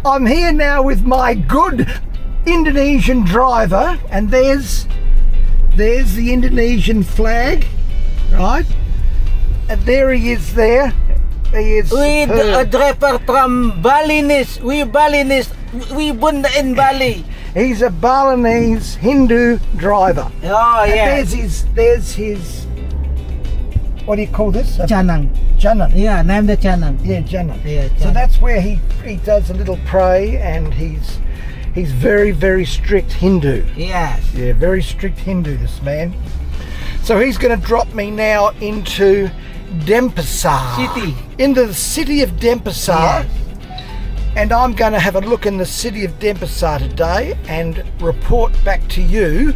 I'm here now with my good Indonesian driver, and there's the Indonesian flag, right? And there he is there. He is We a driver from Balinese. We Balinese. We born in Bali. He's a Balinese Hindu driver. Oh And yeah. there's his. What do you call this? Chanang. Jannan. Yeah, name the Chanang. Yeah, Jannan. Yeah, So Chanang. that's where he does a little pray, and he's very, very strict Hindu. Yes. Yeah, very strict Hindu, this man. So he's going to drop me now into Denpasar. City. Into the city of Denpasar. Yes. And I'm going to have a look in the city of Denpasar today and report back to you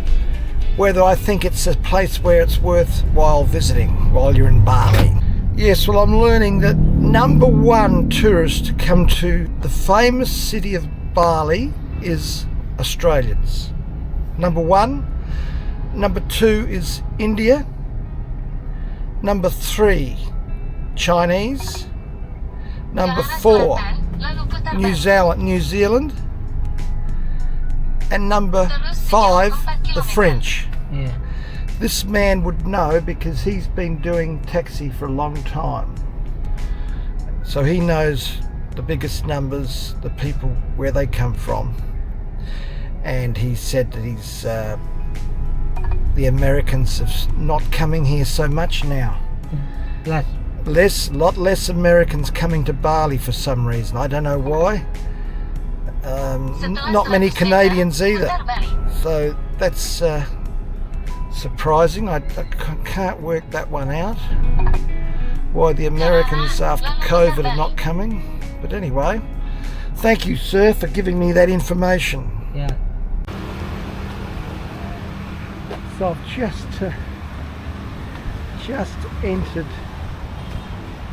whether I think it's a place where it's worthwhile visiting while you're in Bali. Yes, well, I'm learning that number one tourist to come to the famous city of Bali is Australians. Number one. Number two is India. Number three, Chinese. Number four, New Zealand. And number five, the French. Yeah. This man would know because he's been doing taxi for a long time. So he knows the biggest numbers, the people, where they come from. And he said that he's the Americans are not coming here so much now. Yes. Lot less Americans coming to Bali for some reason. I don't know why. Not many Canadians either. So that's surprising. I can't work that one out. Why the Americans after COVID are not coming. But anyway, thank you, sir, for giving me that information. Yeah. So I've just entered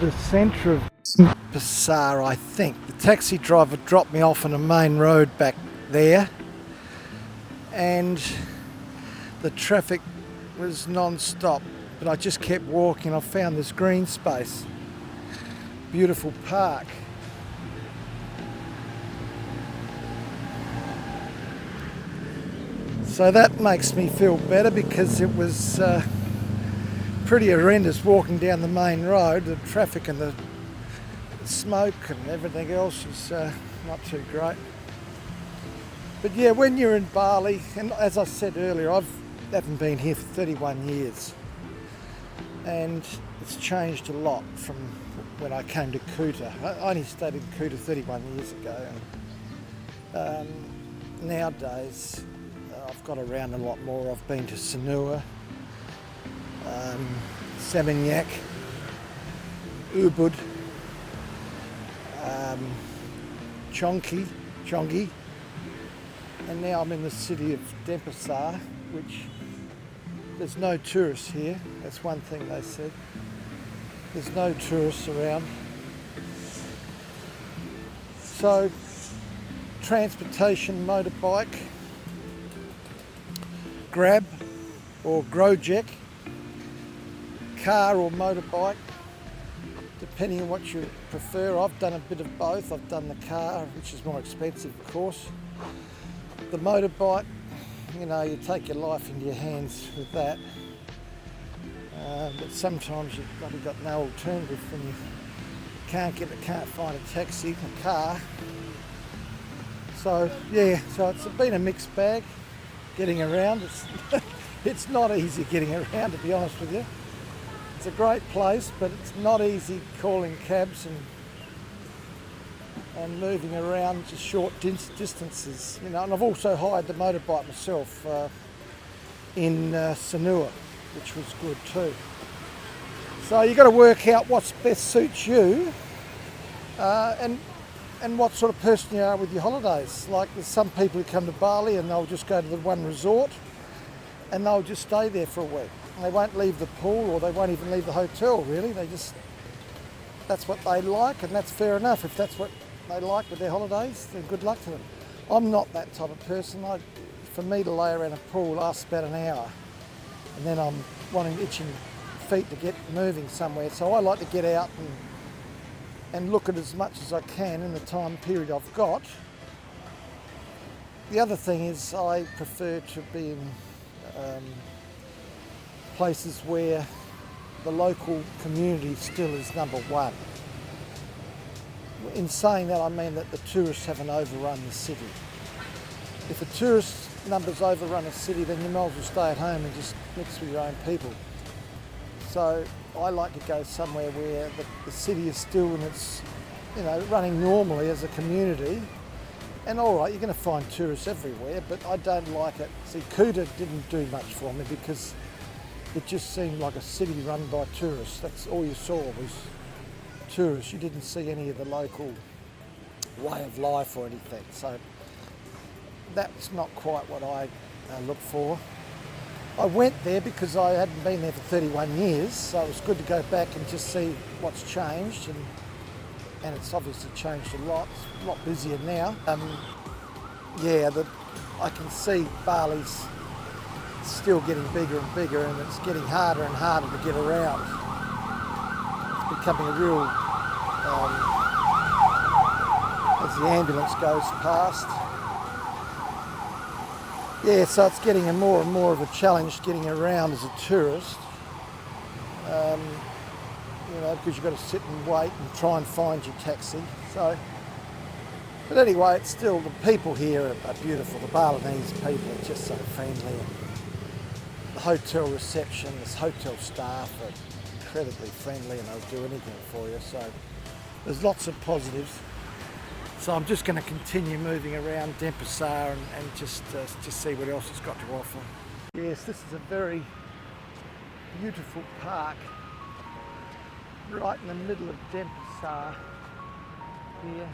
the centre of Denpasar, I think. The taxi driver dropped me off on a main road back there, and the traffic was non-stop, but I just kept walking. I found this green space, beautiful park. So that makes me feel better because it was pretty horrendous walking down the main road. The traffic and the smoke and everything else is not too great. But yeah, when you're in Bali, and as I said earlier, I haven't been here for 31 years. And it's changed a lot from when I came to Kuta. I only stayed in Kuta 31 years ago. And nowadays, I've got around a lot more. I've been to Sanur, Seminyak, Ubud, Changi, and now I'm in the city of Denpasar, which there's no tourists here. That's one thing they said. There's no tourists around. So, transportation, motorbike, Grab or Grojek, car or motorbike, depending on what you prefer. I've done a bit of both. I've done the car, which is more expensive, of course. The motorbike, you know, you take your life into your hands with that. But sometimes you've probably got no alternative when you can't find a taxi, a car. So yeah, so it's been a mixed bag. Getting around, it's not easy getting around, to be honest with you. It's a great place, but it's not easy calling cabs and moving around just short distances. You know, and I've also hired the motorbike myself in Sanur, which was good too. So you've got to work out what's best suits you, and what sort of person you are with your holidays. Like there's some people who come to Bali and they'll just go to the one resort and they'll just stay there for a week. And they won't leave the pool, or they won't even leave the hotel really. That's what they like, and that's fair enough. If that's what they like with their holidays, then good luck to them. I'm not that type of person. For me to lay around a pool lasts about an hour, and then I'm itching feet to get moving somewhere. So I like to get out and look at as much as I can in the time period I've got. The other thing is I prefer to be in places where the local community still is number one. In saying that, I mean that the tourists haven't overrun the city. If a tourist numbers overrun a city, then you might as well stay at home and just mix with your own people. So I like to go somewhere where the city is still and it's, you know, running normally as a community. And all right, you're going to find tourists everywhere, but I don't like it. See, Kuta didn't do much for me because it just seemed like a city run by tourists. That's all you saw was tourists. You didn't see any of the local way of life or anything. So that's not quite what I look for. I went there because I hadn't been there for 31 years, so it was good to go back and just see what's changed, and it's obviously changed a lot. It's a lot busier now. Yeah, I can see Bali's still getting bigger and bigger, and it's getting harder and harder to get around. It's becoming a real, as the ambulance goes past. Yeah, so it's getting more and more of a challenge getting around as a tourist. You know, because you've got to sit and wait and try and find your taxi. So, but anyway, it's still, the people here are beautiful. The Balinese people are just so friendly. And the hotel reception, this hotel staff are incredibly friendly, and they'll do anything for you. So there's lots of positives. So I'm just going to continue moving around Denpasar and just see what else it's got to offer. Yes, this is a very beautiful park right in the middle of Denpasar here.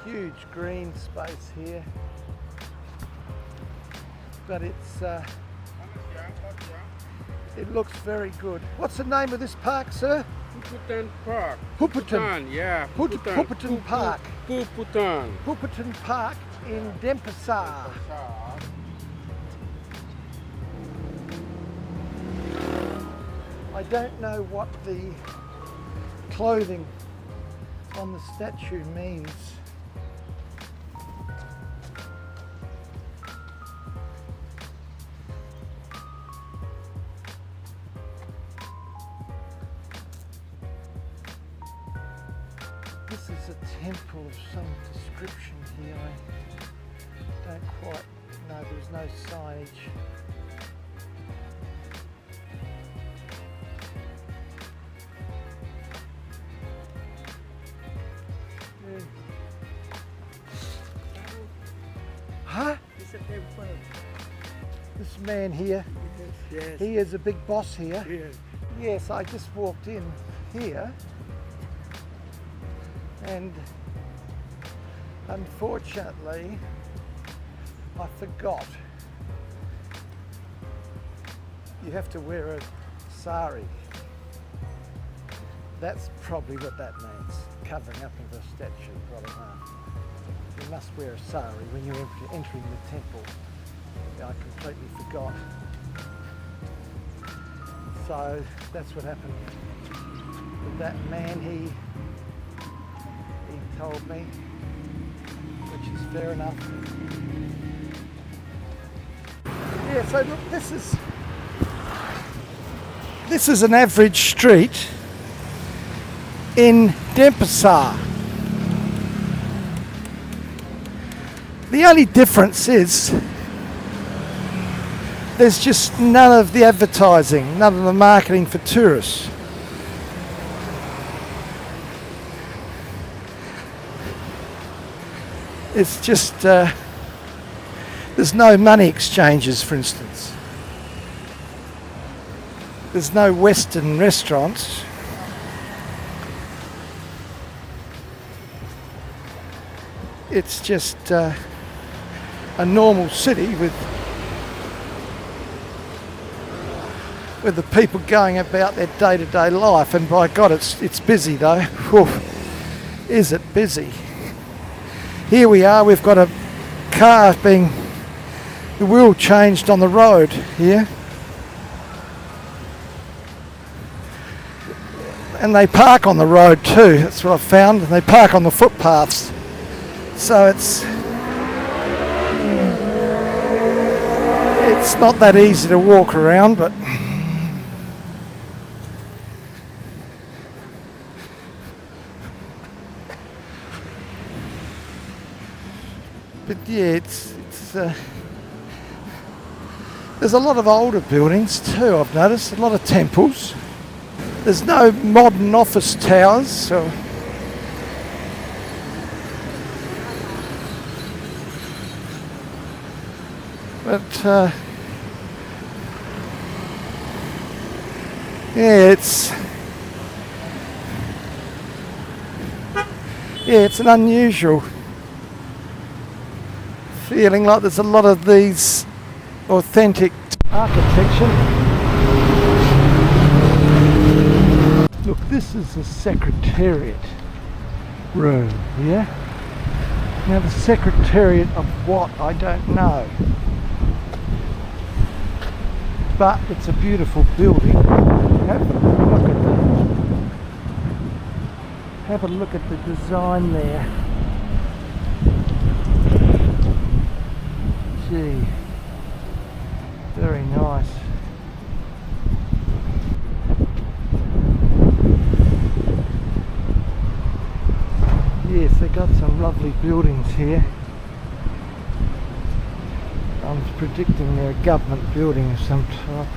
Huge green space here, but it looks very good. What's the name of this park, sir? Puputan Park. Puputan. Yeah. Puputan Park. Puputan. Puputan Park in Denpasar. I don't know what the clothing on the statue means. This is a temple of some description here. I don't quite know, there's no signage. Huh? It's a temple. This man here, Yes. he is a big boss here. Yes. Yes, I just walked in here and unfortunately I forgot. You have to wear a sari. That's probably what that means, covering up of a statue, right enough. You must wear a sari when you're entering the temple. I completely forgot. So that's what happened with that man. He told me, which is fair enough. Yeah, so look, this is an average street in Denpasar. The only difference is there's just none of the advertising, none of the marketing for tourists. It's just, there's no money exchanges, for instance. There's no Western restaurants. It's just a normal city with the people going about their day-to-day life, and by God, it's busy though. Whew. Is it busy? Here we are, we've got a car being, the wheel changed on the road here. And they park on the road too, that's what I found. They park on the footpaths. So it's not that easy to walk around, but yeah, it's there's a lot of older buildings too, I've noticed, a lot of temples. There's no modern office towers, so but yeah, it's an unusual feeling, like there's a lot of these authentic architecture. Look, this is the Secretariat room here. Now the Secretariat of what, I don't know. But it's a beautiful building. Have a look at the design there. Gee, very nice. Yes, they got some lovely buildings here. I'm predicting they're a government building of some type.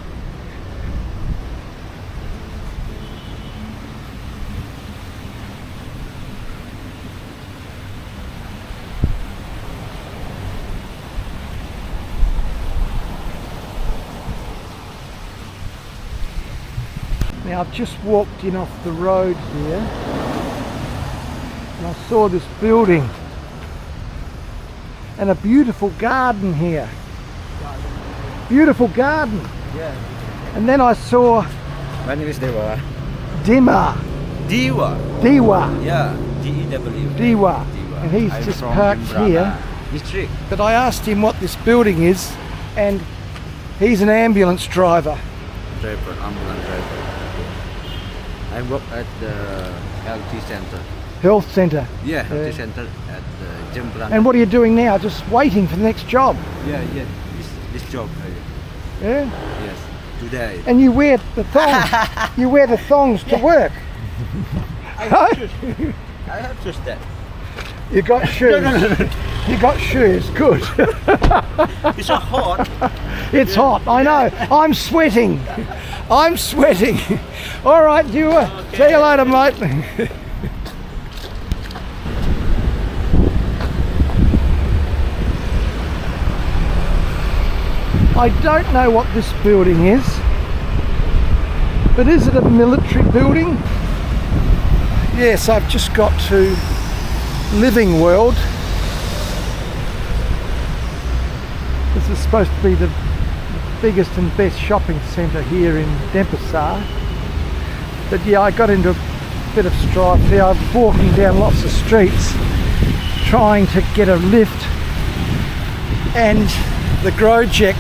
Now I've just walked in off the road here and I saw this building and a beautiful garden here. Beautiful garden. Yeah. And then I saw My name is Dewa. Dima. Dewa. Dewa. Yeah. D-E-W. Dewa. And he's I'm just from parked Imbrana here. District. But I asked him what this building is and he's an ambulance driver. Driver, ambulance driver. I work at the health center. Health centre. Yeah, health Yeah. center at Imbrana. And what are you doing now? Just waiting for the next job? Yeah. This job. Yeah? Yes. Today. And you wear the thongs. You wear the thongs to work. I have just that. You got shoes. You got shoes. Good. It's so hot. It's hot. I know. I'm sweating. I'm sweating. All right, you. See you later, mate. I don't know what this building is, but is it a military building? Yes, I've just got to Living World. This is supposed to be the biggest and best shopping centre here in Denpasar. But yeah, I got into a bit of strife there. I was walking down lots of streets trying to get a lift, and the Grojek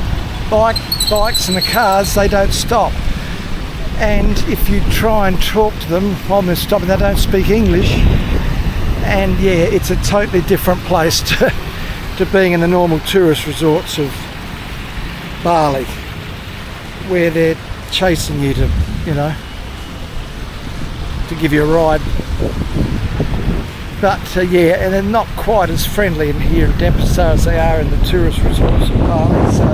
bikes and the cars, they don't stop. And if you try and talk to them while they're stopping, they don't speak English. And yeah, it's a totally different place to being in the normal tourist resorts of Bali, where they're chasing you to, you know, to give you a ride. But yeah, and they're not quite as friendly in here in Denpasar as they are in the tourist resorts of Bali. So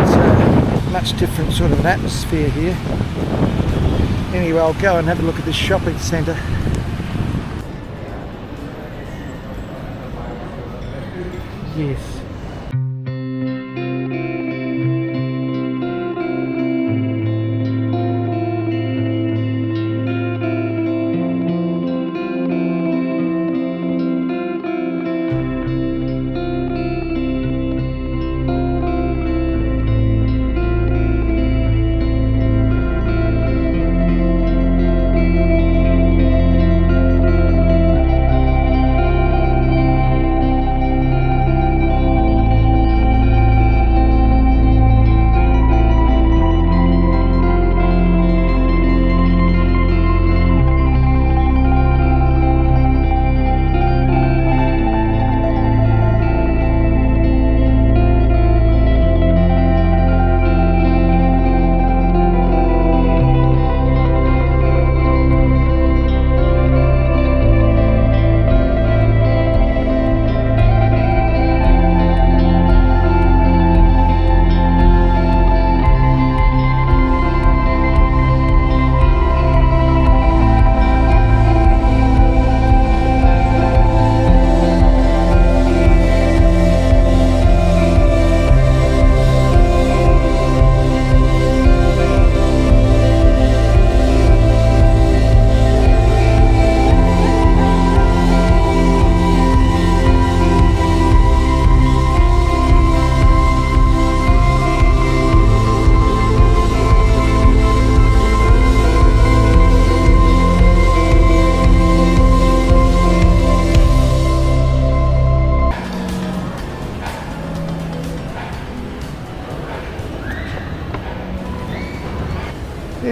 it's a much different sort of an atmosphere here. Anyway, I'll go and have a look at this shopping centre. Yes.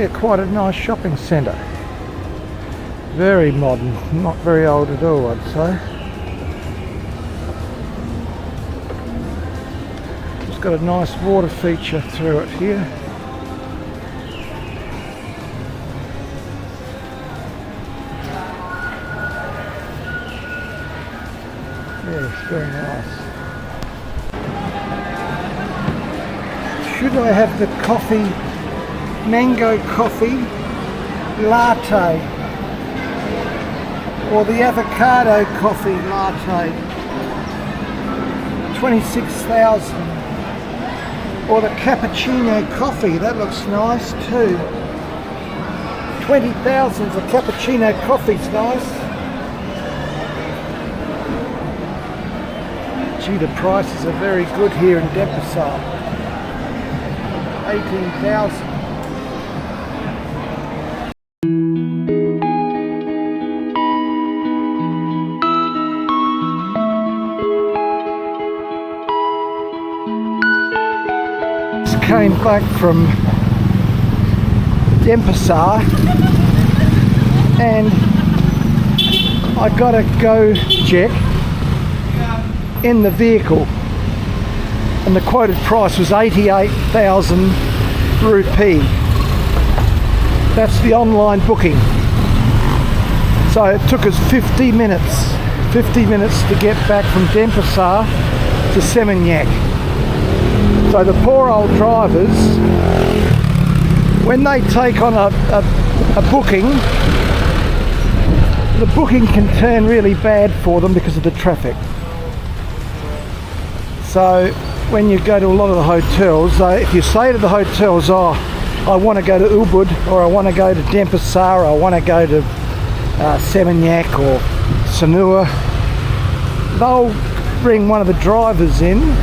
Yeah, quite a nice shopping centre. Very modern, not very old at all, I'd say. It's got a nice water feature through it here. Yes, very nice. Should I have the coffee, mango coffee latte, or the avocado coffee latte? 26,000. Or the cappuccino coffee, that looks nice too. 20,000 for cappuccino coffee's nice. Gee, the prices are very good here in Denpasar. 18,000. Just came back from Denpasar and I got a GoJet in the vehicle, and the quoted price was 88,000 rupee. That's the online booking. So it took us 50 minutes to get back from Denpasar to Seminyak. So the poor old drivers, when they take on a booking, the booking can turn really bad for them because of the traffic. So when you go to a lot of the hotels, if you say to the hotels, oh, I want to go to Ubud, or I want to go to Denpasar, or I want to go to Seminyak or Sanur, they'll bring one of the drivers in,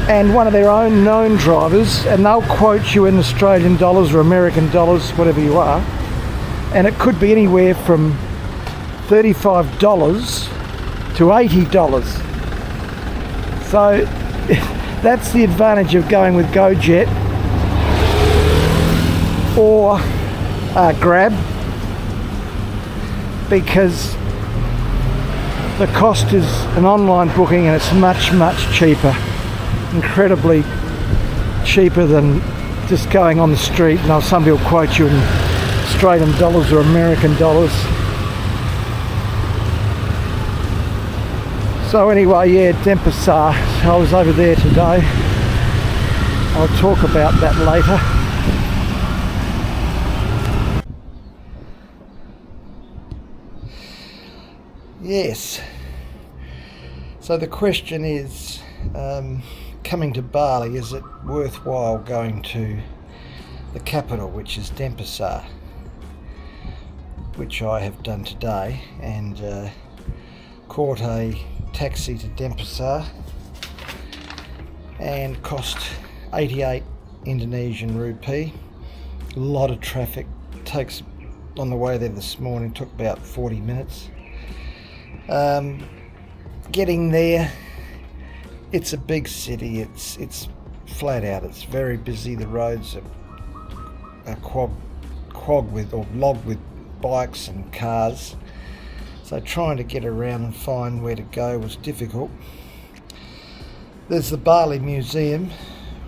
and one of their own known drivers, and they'll quote you in Australian dollars or American dollars, whatever you are, and it could be anywhere from $35 to $80. So that's the advantage of going with GoJet or Grab, because the cost is an online booking and it's much cheaper, incredibly cheaper than just going on the street. Now somebody will quote you in Australian dollars or American dollars. So anyway, yeah, Denpasar, I was over there today. I'll talk about that later. Yes, so the question is, coming to Bali, is it worthwhile going to the capital, which is Denpasar, which I have done today, and caught a taxi to Denpasar and cost 88 Indonesian rupee. A lot of traffic. Takes, on the way there this morning, took about 40 minutes. Getting there, it's a big city, it's flat out, it's very busy. The roads are clogged with bikes and cars. So trying to get around and find where to go was difficult. There's the Bali Museum,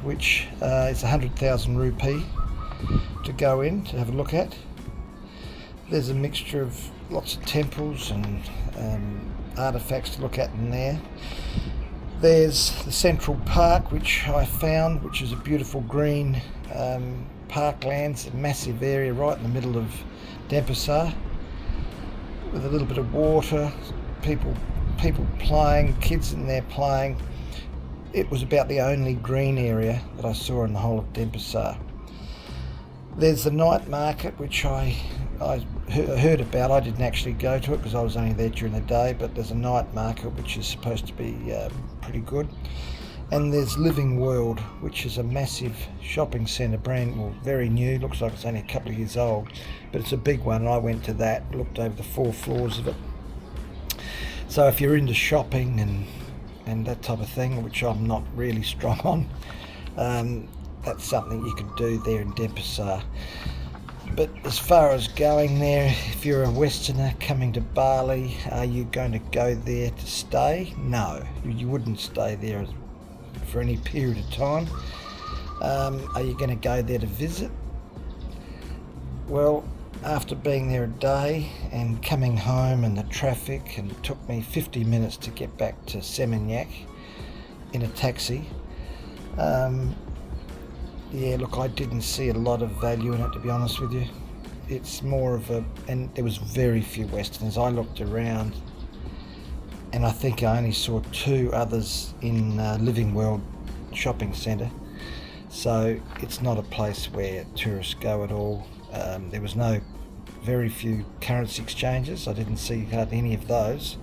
which is 100,000 rupee to go in, to have a look at. There's a mixture of lots of temples and artefacts to look at in there. There's the Central Park, which I found, which is a beautiful green parklands, a massive area right in the middle of Denpasar, with a little bit of water, people playing, kids in there playing. It was about the only green area that I saw in the whole of Denpasar. There's the night market, which I heard about. I didn't actually go to it because I was only there during the day, but there's a night market which is supposed to be pretty good. And there's Living World, which is a massive shopping centre, very new, looks like it's only a couple of years old, but it's a big one. I went to that, looked over the 4 floors of it. So if you're into shopping and that type of thing, which I'm not really strong on, that's something you could do there in Denpasar. But as far as going there, if you're a Westerner coming to Bali, are you going to go there to stay? No, you wouldn't stay there for any period of time. Are you going to go there to visit? Well, after being there a day and coming home and the traffic, and it took me 50 minutes to get back to Seminyak in a taxi, yeah, look, I didn't see a lot of value in it, to be honest with you. It's more of a, and there was very few Westerners. I looked around and I think I only saw 2 others in Living World shopping centre. So it's not a place where tourists go at all. There was very few currency exchanges. I didn't see hardly any of those.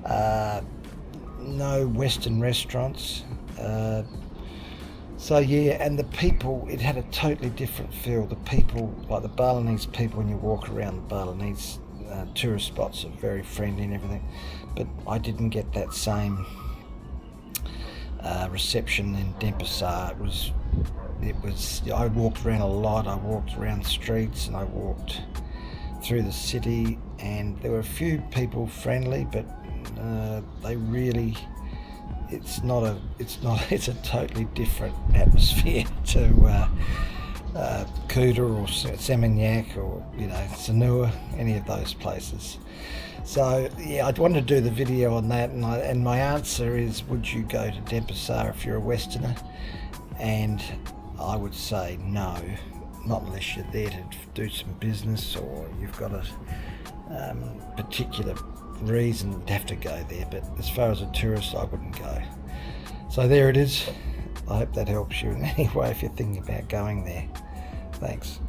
No Western restaurants. So yeah, and the people, it had a totally different feel. The people, like the Balinese people, when you walk around the Balinese tourist spots, are very friendly and everything. But I didn't get that same reception in Denpasar. It was. I walked around a lot. I walked around the streets and I walked through the city, and there were a few people friendly, but they really. It's a totally different atmosphere to Kuta or Seminyak or Sanua, any of those places. So yeah, I wanted to do the video on that, and my answer is, would you go to Denpasar if you're a Westerner? And I would say no, not unless you're there to do some business or you've got a particular reason you'd have to go there. But as far as a tourist, I wouldn't go. So there it is. I hope that helps you in any way if you're thinking about going there. Thanks.